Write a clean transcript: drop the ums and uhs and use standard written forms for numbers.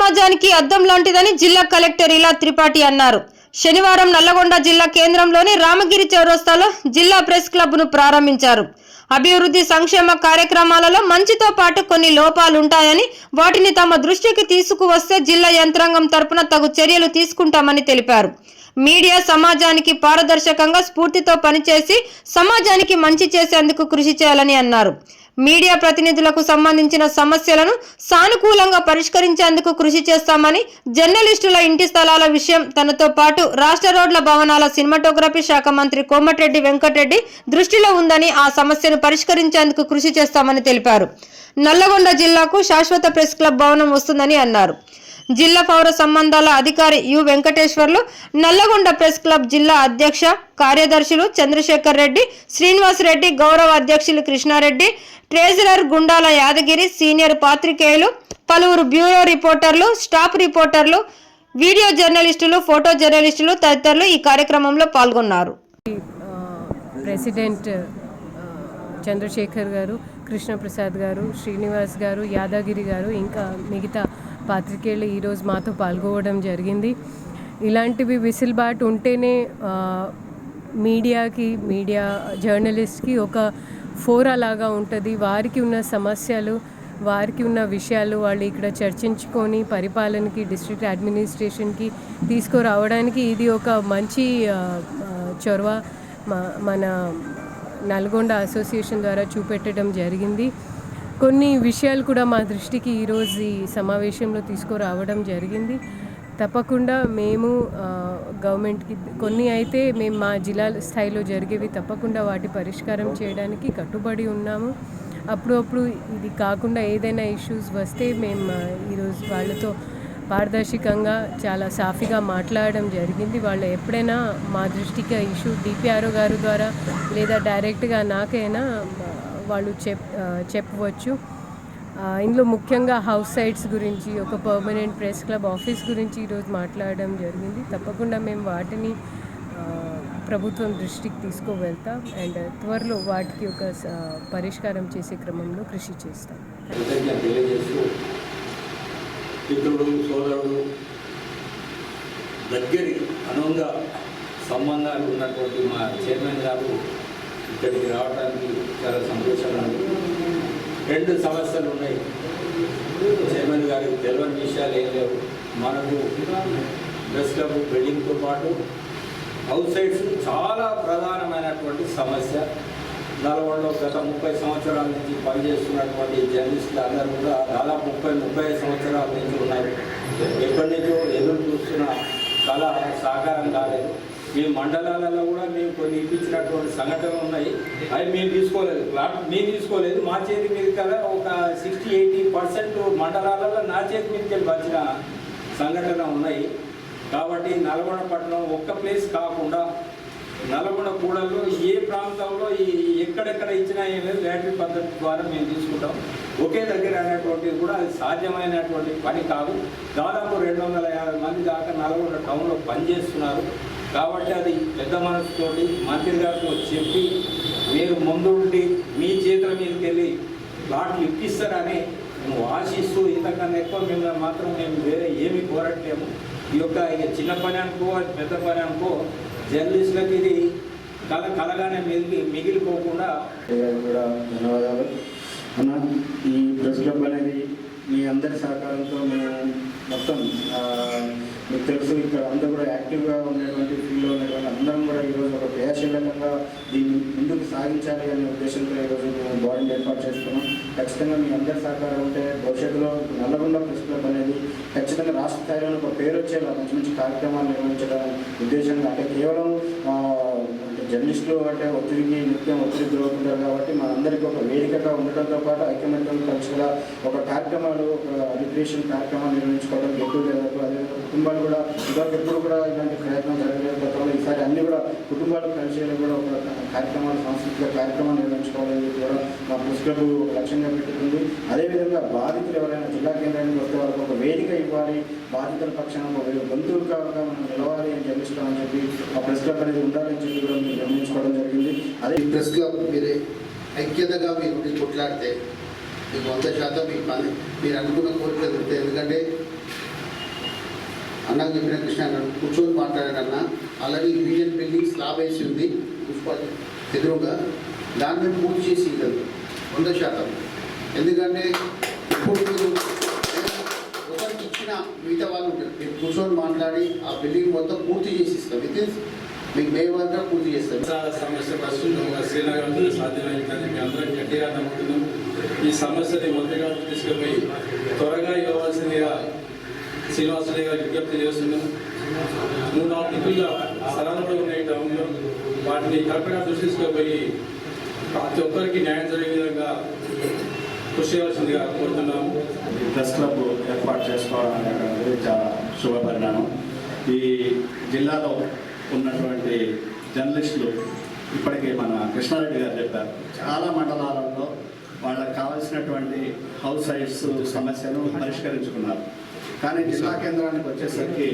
సమాజానికి అద్దం లాంటిదని జిల్లా కలెక్టర్ ఇలా త్రిపాఠి అన్నారు. శనివారం నల్లగొండ జిల్లా కేంద్రంలోని రామగిరి చౌరస్తాలో జిల్లా ప్రెస్ క్లబ్ను ప్రారంభించారు. అభివృద్ధి సంక్షేమ కార్యక్రమాలలో మంచితో పాటు కొన్ని లోపాలుంటాయని, వాటిని తమ దృష్టికి తీసుకువస్తే జిల్లా యంత్రాంగం తరపున తగు చర్యలు తీసుకుంటామని తెలిపారు. మీడియా సమాజానికి పారదర్శకంగా స్ఫూర్తితో పనిచేసి సమాజానికి మంచి చేసేందుకు కృషి చేయాలని అన్నారు. మీడియా ప్రతినిధులకు సంబంధించిన సమస్యలను సానుకూలంగా పరిష్కరించేందుకు కృషి చేస్తామని, జర్నలిస్టుల ఇంటి స్థలాల విషయం తనతో పాటు రాష్ట్ర రోడ్ల భవనాల సినిమాటోగ్రఫీ శాఖ మంత్రి కోమటిరెడ్డి వెంకటరెడ్డి దృష్టిలో ఉందని, ఆ సమస్యను పరిష్కరించేందుకు కృషి చేస్తామని తెలిపారు. నల్లగొండ జిల్లాకు శాశ్వత ప్రెస్ క్లబ్ భవనం వస్తుందని అన్నారు. జిల్లా పౌర సంబంధాల అధికారి you Venkateswarlu, Nalgonda press club జిల్లా అధ్యక్ష కార్యదర్శులు చంద్రశేఖర్ రెడ్డి, శ్రీనివాస్ రెడ్డి, గౌరవ అధ్యక్షులు కృష్ణారెడ్డి, ట్రెజరర్ గుండాల యాదగిరి, సీనియర్ పాత్రికేయులు, పలువురు బ్యూరో రిపోర్టర్లు, స్టాఫ్ రిపోర్టర్లు, వీడియో జర్నలిస్టులు, ఫోటో జర్నలిస్టులు తదితరులు ఈ కార్యక్రమంలో పాల్గొన్నారు. ప్రెసిడెంట్ చంద్రశేఖర్ గారు, కృష్ణప్రసాద్ గారు, శ్రీనివాస్ గారు, యాదగిరి గారు, ఇంకా మిగతా పాత్రికేయులు ఈరోజు మాతో పాల్గొనడం జరిగింది. ఇలాంటివి విసిల్బాట్ ఉంటేనే మీడియా జర్నలిస్ట్కి ఒక ఫోరా లాగా ఉంటుంది. వారికి ఉన్న సమస్యలు, వారికి ఉన్న విషయాలు వాళ్ళు ఇక్కడ చర్చించుకొని పరిపాలనకి, డిస్ట్రిక్ట్ అడ్మినిస్ట్రేషన్కి తీసుకురావడానికి ఇది ఒక మంచి చొరవ మన నల్గొండ అసోసియేషన్ ద్వారా చూపెట్టడం జరిగింది. కొన్ని విషయాలు కూడా మా దృష్టికి ఈరోజు ఈ సమావేశంలో తీసుకురావడం జరిగింది. తప్పకుండా మేము గవర్నమెంట్కి కొన్ని అయితే మేము మా జిల్లా స్థాయిలో జరిగేవి తప్పకుండా వాటి పరిష్కారం చేయడానికి కట్టుబడి ఉన్నాము. అప్పుడప్పుడు ఇది కాకుండా ఏదైనా ఇష్యూస్ వస్తే మేము ఈరోజు వాళ్ళతో పారదర్శకంగా చాలా సాఫీగా మాట్లాడడం జరిగింది. వాళ్ళు ఎప్పుడైనా మా దృష్టికి ఇష్యూ డిపిఆర్ఓ గారు ద్వారా లేదా డైరెక్ట్గా నాకైనా వాళ్ళు చెప్పవచ్చు. ఇందులో ముఖ్యంగా హౌస్ సైట్స్ గురించి, ఒక పర్మనెంట్ ప్రెస్ క్లబ్ ఆఫీస్ గురించి ఈరోజు మాట్లాడడం జరిగింది. తప్పకుండా మేము వాటిని ప్రభుత్వం దృష్టికి తీసుకువెళ్తాం అండ్ త్వరలో వాటికి ఒక పరిష్కారం చేసే క్రమంలో కృషి చేస్తాం. మిత్రుడు, సోదరుడు, దగ్గరి అనుంగ సంబంధాలు ఉన్నటువంటి మా చైర్మన్ గారు ఇక్కడికి రావడానికి చాలా సంతోషంగా ఉంది. 2 సమస్యలు ఉన్నాయి. చైర్మన్ గారికి తెలియని విషయాలు ఏం లేవు. మనకు ప్రెస్ క్లబ్ బిల్డింగ్తో పాటు అవుట్ సైడ్స్ చాలా ప్రధానమైనటువంటి సమస్య. నల్గొండలో గత 30 సంవత్సరాల నుంచి పనిచేస్తున్నటువంటి జర్నలిస్టులు అందరూ కూడా దాదాపు 30-35 సంవత్సరాల నుంచి ఉన్నారు. ఎప్పటి నుంచో ఎదురు చూస్తున్న కళ సాకారం కాలేదు. మీ మండలాలలో కూడా మేము కొన్ని ఇప్పించినటువంటి సంఘటనలు ఉన్నాయి. అవి మేము తీసుకోలేదు. మా చేతి మీద కదా ఒక 60-80% మండలాలలో నా చేతి మీదకి వచ్చిన సంఘటన ఉన్నాయి. కాబట్టి నల్గొండ పట్టణం ఒక్క ప్లేస్ కాకుండా నల్గొండ కూడల్లో ఏ ప్రాంతంలో ఎక్కడెక్కడ ఇచ్చినా ఏం లేదు, లాటరీ పద్ధతి ద్వారా మేము తీసుకుంటాం. ఒకే దగ్గర అనేటువంటిది కూడా అది సాధ్యమైనటువంటి పని కాదు. దాదాపు 250 మంది దాకా నల్గొండ టౌన్లో పనిచేస్తున్నారు. కాబట్టి అది పెద్ద మనసుతోటి మంత్రి గారితో చెప్పి మీరు ముందుండి మీ చేతుల మీదకి వెళ్ళి ప్లాట్లు ఇప్పిస్తారని మేము ఆశిస్తూ, ఇంతకన్నా ఎక్కువ మిమ్మల్ని మాత్రం మేము వేరే ఏమీ కోరట్లేము. ఈ యొక్క చిన్న పని అనుకో, పెద్ద పని అనుకో, జర్నలిస్టులకు ఇది కలగానే మిగిలిపోకుండా కూడా ధన్యవాదాలు అన్న. ఈ ప్రెస్ క్లబ్ అనేది మీ అందరి సహకారంతో మేము మొత్తం మీకు తెలుసు, ఇక్కడ అందరూ కూడా యాక్టివ్గా ఉండేటువంటి ఫీల్డ్లో ఉండేటువంటి అందరం కూడా ఈరోజు ఒక క్రియాశీలకంగా దీన్ని ముందుకు సాగించాలి అనే ఉద్దేశంతో ఈరోజు మేము బాడీని ఏర్పాటు చేసుకున్నాం. ఖచ్చితంగా మీ అందరి సహకారం ఉంటే భవిష్యత్తులో నల్లగొండ ప్రెస్ క్లబ్ అనేది ఖచ్చితంగా రాష్ట్ర స్థాయిలో ఒక పేరు వచ్చేలా మంచి మంచి కార్యక్రమాలు నిర్వహించడం ఉద్దేశంగా, అంటే కేవలం జర్నలిస్టులు అంటే నిత్యం ఒత్తిడికి గురవుతుంటారు. కాబట్టి మనందరికీ ఒక వేదికగా ఉండటంతో పాటు ఐక్యమత్యం కలిసిగా ఒక కార్యక్రమాలు, ఒక రిక్రియేషన్ కార్యక్రమాలు నిర్వహించుకోవడం, గెట్ టుగెదర్లు, అదేవిధంగా కుటుంబాలు కూడా ఇదివరకు ఎప్పుడు కూడా ఇలాంటి ప్రయత్నం జరగలేదు. గతంలో ఈసారి అన్ని కూడా కుటుంబాలు కలిసేలా కూడా ఒక కార్యక్రమాలు, సాంస్కృతిక కార్యక్రమాలు నిర్వహించుకోవాలని కూడా మా ప్రెస్ క్లబ్ లక్ష్యంగా పెట్టుకుంది. అదేవిధంగా బాధితులు ఎవరైనా జిల్లా కేంద్రానికి వస్తే వాళ్ళకి ఒక వేదిక ఇవ్వాలి, బాధితుల పక్షాన ఒక బంధువులుగా మనం నిలవాలి అని చెప్పిస్తామని చెప్పి ఆ ప్రెస్ క్లబ్ అనేది ఉండాలని చెప్పి కూడా మీరు గమనించుకోవడం జరిగింది. అదే ఈ ప్రెస్ క్లబ్ మీరే ఐక్యతగా మీరు కొట్లాడితే మీకు 100% మీకు మీరు అనుకున్న కోరికలు దొరుకుతాయి. ఎందుకంటే అన్నకు చెప్పిన కృష్ణ గారు కూర్చొని మాట్లాడారన్న. ఆల్రెడీ యూనియన్ బిల్డింగ్ స్లాబ్ వేసి ఉంది మున్సిపల్ ఎదురుగా, దాని మీద పూర్తి చేసి ఇవ్వదు 100%. ఎందుకంటే ఇప్పుడు మీరు ఒకరికి ఇచ్చిన మిగతా వాళ్ళు ఉంటారు, మీరు కూర్చొని మాట్లాడి ఆ బిల్డింగ్ మొత్తం పూర్తి చేసి ఇస్తాం. మీకు మే వరకు పూర్తి చేస్తాం. సమస్య ప్రస్తుతం శ్రీనగర్ సాధ్యమైందని మేము అందరం గట్టిగా నమ్ముతున్నాం. ఈ సమస్యని మొదటిగా తీసుకుపోయి త్వరగా ఇవ్వవలసిందిగా శ్రీనివాసరెడ్డి గారు విజ్ఞప్తి చేస్తున్నాం. 3-4 దిక్కుల స్థలాలు కూడా ఉన్నాయి టౌన్లో, వాటిని కరెక్ట్గా దృష్టి తీసుకుపోయి ప్రతి ఒక్కరికి న్యాయం జరిగే విధంగా కృషి చేయాల్సిందిగా కోరుతున్నాము. ప్రెస్ క్లబ్ ఏర్పాటు చేసుకోవడం అనేది చాలా శుభ పరిణామం. ఈ జిల్లాలో ఉన్నటువంటి జర్నలిస్టులు ఇప్పటికీ మన కృష్ణారెడ్డి గారు చెప్పారు, చాలా మండలాలలో వాళ్ళకి కావాల్సినటువంటి హౌస్ సైట్స్ సమస్యను పరిష్కరించుకున్నారు. కానీ జిల్లా కేంద్రానికి వచ్చేసరికి